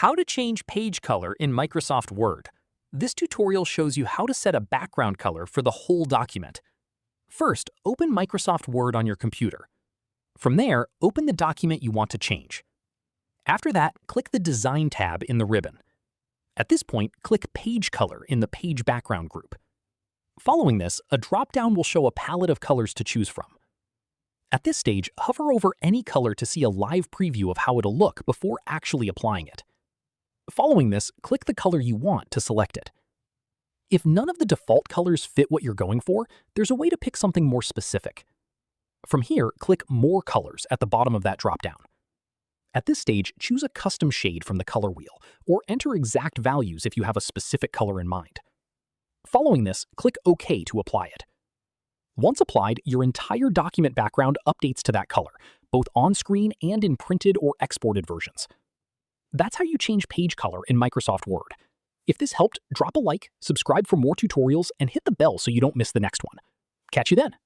How to change page color in Microsoft Word. This tutorial shows you how to set a background color for the whole document. First, open Microsoft Word on your computer. From there, open the document you want to change. After that, click the Design tab in the ribbon. At this point, click Page Color in the Page Background group. Following this, a drop-down will show a palette of colors to choose from. At this stage, hover over any color to see a live preview of how it'll look before actually applying it. Following this, click the color you want to select it. If none of the default colors fit what you're going for, there's a way to pick something more specific. From here, click More Colors at the bottom of that dropdown. At this stage, choose a custom shade from the color wheel, or enter exact values if you have a specific color in mind. Following this, click OK to apply it. Once applied, your entire document background updates to that color, both on-screen and in printed or exported versions. That's how you change page color in Microsoft Word. If this helped, drop a like, subscribe for more tutorials, and hit the bell so you don't miss the next one. Catch you then.